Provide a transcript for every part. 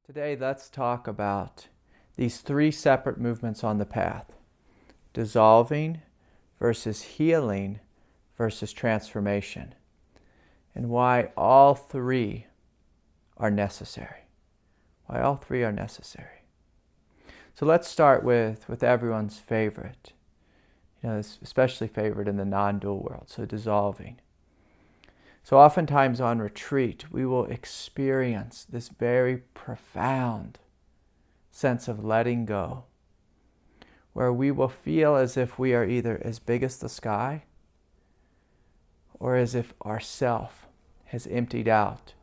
Today, let's talk about these three separate movements on the path: dissolving versus healing versus transformation, and why all three are necessary. Why all three are necessary. So let's start with everyone's favorite, especially favorite in the non-dual world, so dissolving. So oftentimes on retreat, we will experience this very profound sense of letting go, where we will feel as if we are either as big as the sky or as if our self has emptied out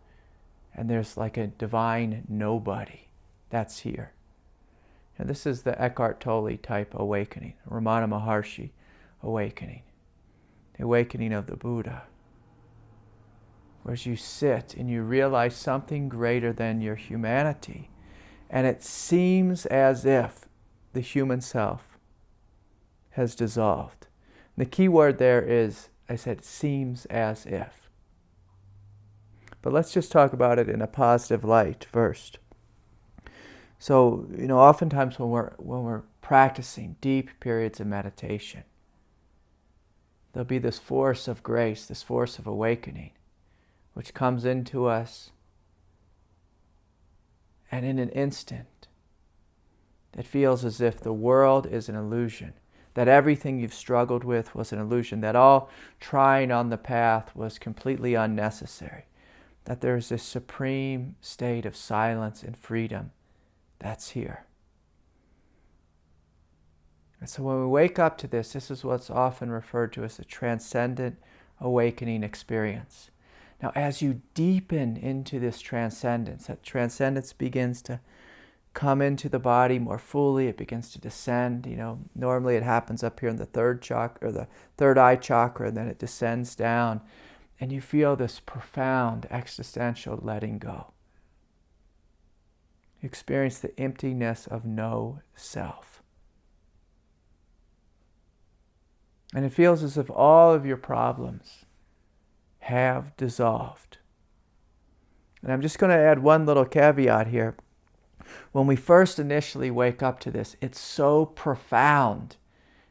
and there's like a divine nobody that's here. And this is the Eckhart Tolle type awakening, Ramana Maharshi awakening, the awakening of the Buddha. Whereas you sit and you realize something greater than your humanity, and it seems as if the human self has dissolved. And the key word there is, I said, seems as if. But let's just talk about it in a positive light first. So, oftentimes when we're practicing deep periods of meditation, there'll be this force of grace, this force of awakening, which comes into us, and in an instant, it feels as if the world is an illusion, that everything you've struggled with was an illusion, that all trying on the path was completely unnecessary, that there's this supreme state of silence and freedom that's here. And so when we wake up to this is what's often referred to as the transcendent awakening experience. Now, as you deepen into this transcendence, that transcendence begins to come into the body more fully. It begins to descend. Normally it happens up here in the third chakra, or the third eye chakra, and then it descends down, and you feel this profound existential letting go. You experience the emptiness of no self. And it feels as if all of your problems have dissolved. And I'm just going to add one little caveat here. When we first initially wake up to this, it's so profound.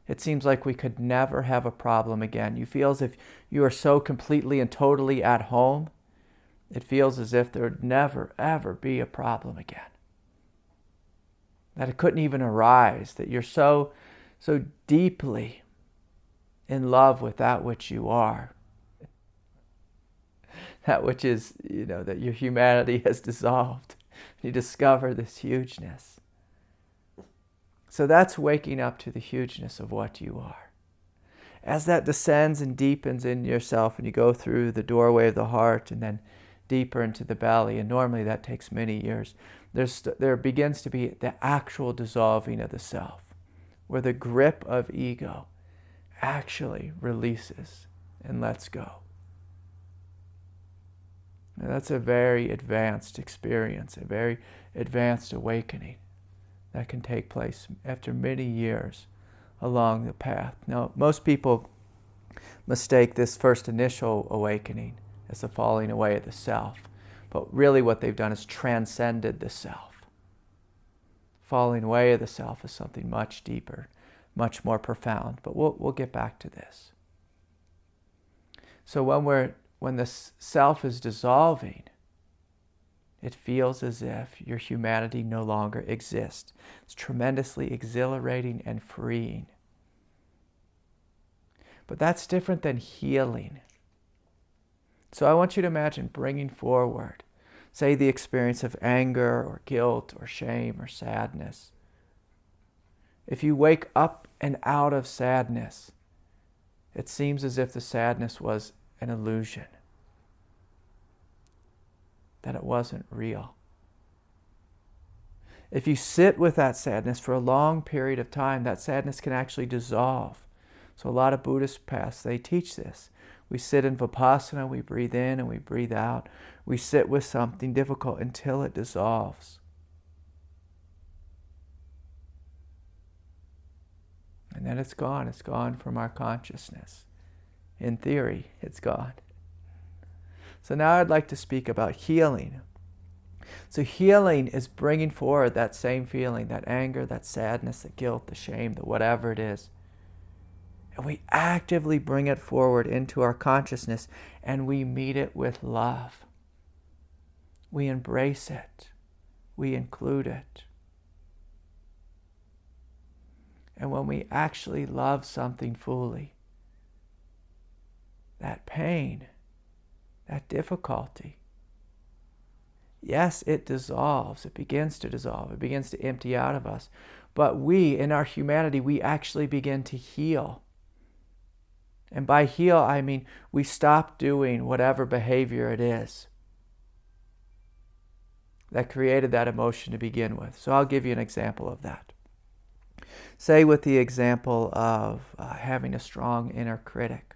It seems like we could never have a problem again. You feel as if you are so completely and totally at home. It feels as if there would never, ever be a problem again. That it couldn't even arise, that you're so deeply in love with that which you are. That which is, that your humanity has dissolved. You discover this hugeness. So that's waking up to the hugeness of what you are. As that descends and deepens in yourself, and you go through the doorway of the heart and then deeper into the belly, and normally that takes many years, there begins to be the actual dissolving of the self, where the grip of ego actually releases and lets go. Now, that's a very advanced experience, a very advanced awakening that can take place after many years along the path. Now, most people mistake this first initial awakening as the falling away of the self, but really what they've done is transcended the self. Falling away of the self is something much deeper, much more profound, but we'll get back to this. So when the self is dissolving, it feels as if your humanity no longer exists. It's tremendously exhilarating and freeing. But that's different than healing. So I want you to imagine bringing forward, say, the experience of anger or guilt or shame or sadness. If you wake up and out of sadness, it seems as if the sadness was an illusion, that it wasn't real. If you sit with that sadness for a long period of time, that sadness can actually dissolve. So a lot of Buddhist paths, they teach this. We sit in Vipassana, we breathe in and we breathe out. We sit with something difficult until it dissolves. And then it's gone. It's gone from our consciousness. In theory, it's gone. So now I'd like to speak about healing. So healing is bringing forward that same feeling, that anger, that sadness, the guilt, the shame, the whatever it is. And we actively bring it forward into our consciousness, and we meet it with love. We embrace it. We include it. And when we actually love something fully, that pain, that difficulty, yes, it dissolves. It begins to dissolve. It begins to empty out of us. But we, in our humanity, we actually begin to heal. And by heal, I mean we stop doing whatever behavior it is that created that emotion to begin with. So I'll give you an example of that. Say with the example of having a strong inner critic.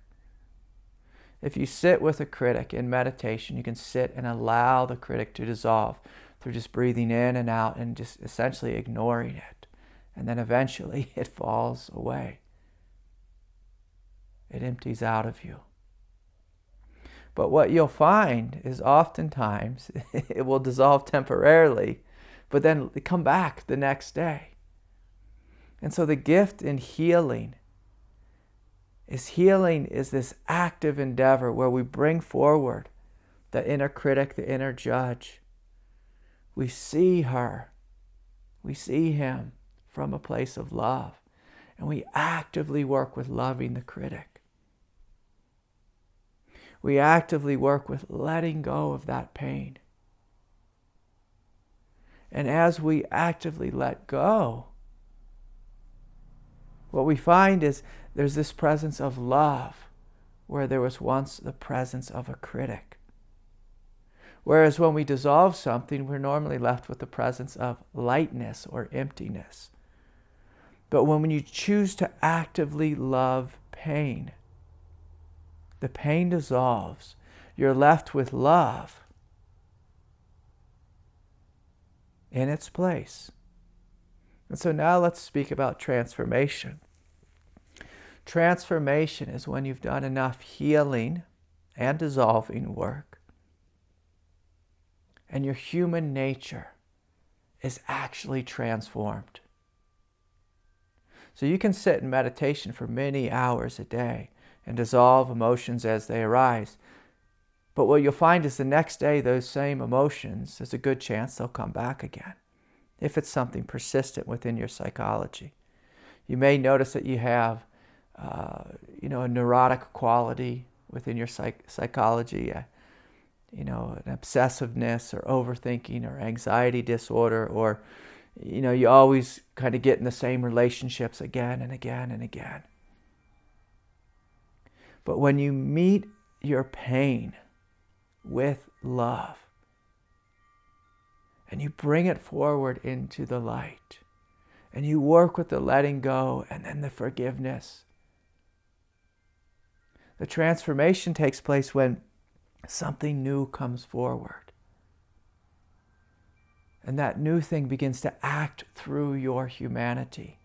If you sit with a critic in meditation, you can sit and allow the critic to dissolve through just breathing in and out and just essentially ignoring it. And then eventually it falls away. It empties out of you. But what you'll find is oftentimes it will dissolve temporarily, but then come back the next day. And so the gift in healing is this active endeavor where we bring forward the inner critic, the inner judge. We see her, we see him from a place of love, and we actively work with loving the critic. We actively work with letting go of that pain. And as we actively let go, what we find is there's this presence of love where there was once the presence of a critic. Whereas when we dissolve something, we're normally left with the presence of lightness or emptiness. But when you choose to actively love pain, the pain dissolves. You're left with love in its place. And so now let's speak about transformation. Transformation is when you've done enough healing and dissolving work, and your human nature is actually transformed. So you can sit in meditation for many hours a day and dissolve emotions as they arise. But what you'll find is the next day, those same emotions, there's a good chance they'll come back again, if it's something persistent within your psychology. You may notice that you have a neurotic quality within your psychology, an obsessiveness or overthinking or anxiety disorder, or you always kind of get in the same relationships again and again and again. But when you meet your pain with love and you bring it forward into the light and you work with the letting go and then the forgiveness, the transformation takes place when something new comes forward. And that new thing begins to act through your humanity.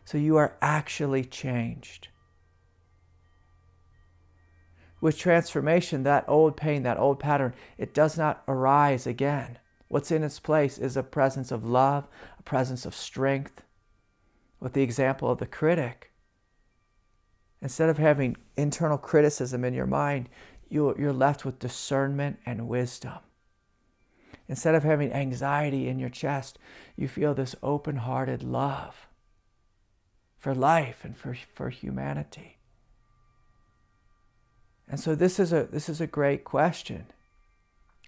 So you are actually changed. With transformation, that old pain, that old pattern, it does not arise again. What's in its place is a presence of love, a presence of strength. With the example of the critic, instead of having internal criticism in your mind, you're left with discernment and wisdom. Instead of having anxiety in your chest, you feel this open-hearted love for life and for humanity. And so this is a great question.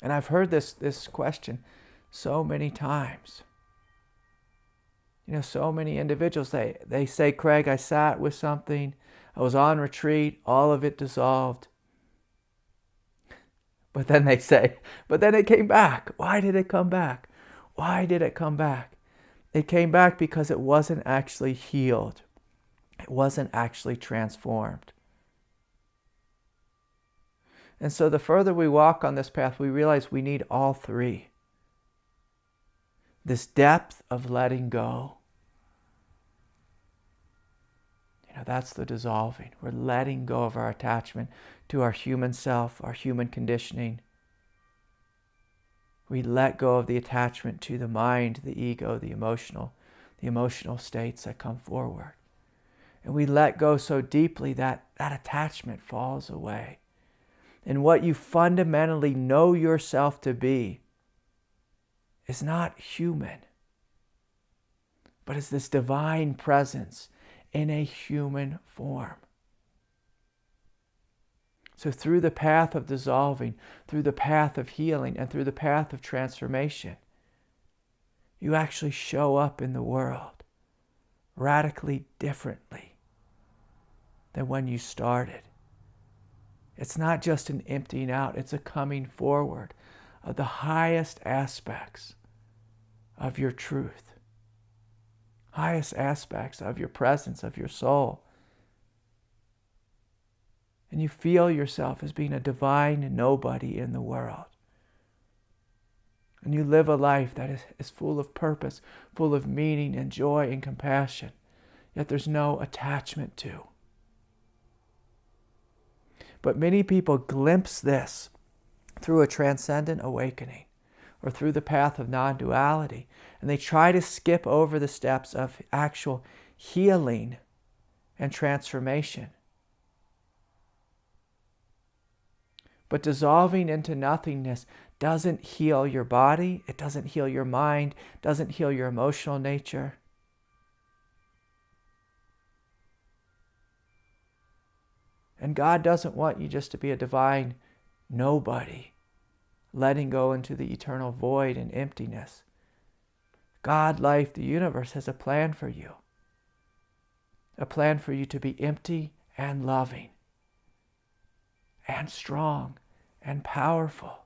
And I've heard this question so many times. So many individuals, they say, Craig, I sat with something, I was on retreat, all of it dissolved. But then they say, but then it came back. Why did it come back? Why did it come back? It came back because it wasn't actually healed. It wasn't actually transformed. And so the further we walk on this path, we realize we need all three. This depth of letting go. That's the dissolving. We're letting go of our attachment to our human self, our human conditioning. We let go of the attachment to the mind, the ego, the emotional states that come forward. And we let go so deeply that that attachment falls away. And what you fundamentally know yourself to be is not human, but is this divine presence in a human form. So through the path of dissolving, through the path of healing, and through the path of transformation, you actually show up in the world radically differently than when you started. It's not just an emptying out, it's a coming forward of the highest aspects of your truth, highest aspects of your presence, of your soul. And you feel yourself as being a divine nobody in the world. And you live a life that is full of purpose, full of meaning and joy and compassion, yet there's no attachment to. But many people glimpse this through a transcendent awakening or through the path of non-duality, and they try to skip over the steps of actual healing and transformation. But dissolving into nothingness doesn't heal your body, it doesn't heal your mind, doesn't heal your emotional nature. And God doesn't want you just to be a divine nobody, letting go into the eternal void and emptiness. God, life, the universe has a plan for you. A plan for you to be empty and loving and strong and powerful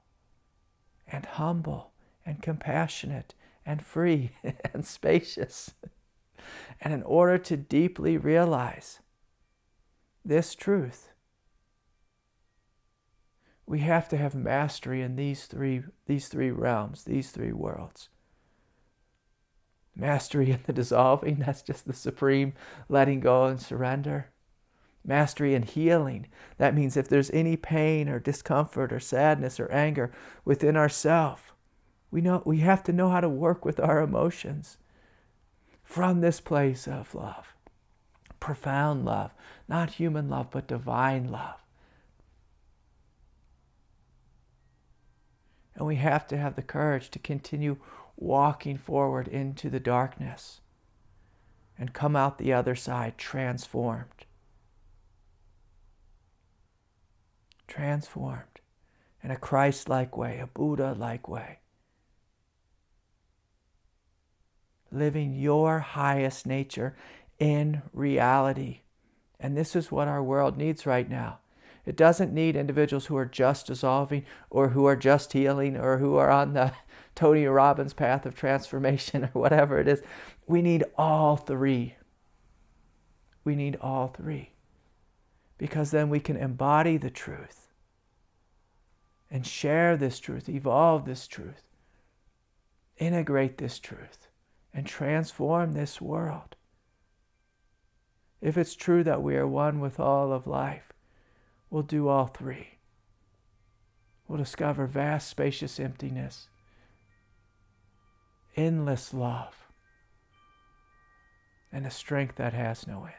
and humble and compassionate and free and spacious. And in order to deeply realize this truth, we have to have mastery in these three realms, these three worlds. Mastery in the dissolving, that's just the supreme letting go and surrender. Mastery in healing, that means if there's any pain or discomfort or sadness or anger within ourselves, we have to know how to work with our emotions from this place of love. Profound love, not human love, but divine love. And we have to have the courage to continue walking forward into the darkness and come out the other side transformed. Transformed in a Christ-like way, a Buddha-like way. Living your highest nature in reality. And this is what our world needs right now. It doesn't need individuals who are just dissolving or who are just healing or who are on the Tony Robbins path of transformation or whatever it is. We need all three. We need all three. Because then we can embody the truth and share this truth, evolve this truth, integrate this truth, and transform this world. If it's true that we are one with all of life, we'll do all three. We'll discover vast, spacious emptiness, endless love, and a strength that has no end.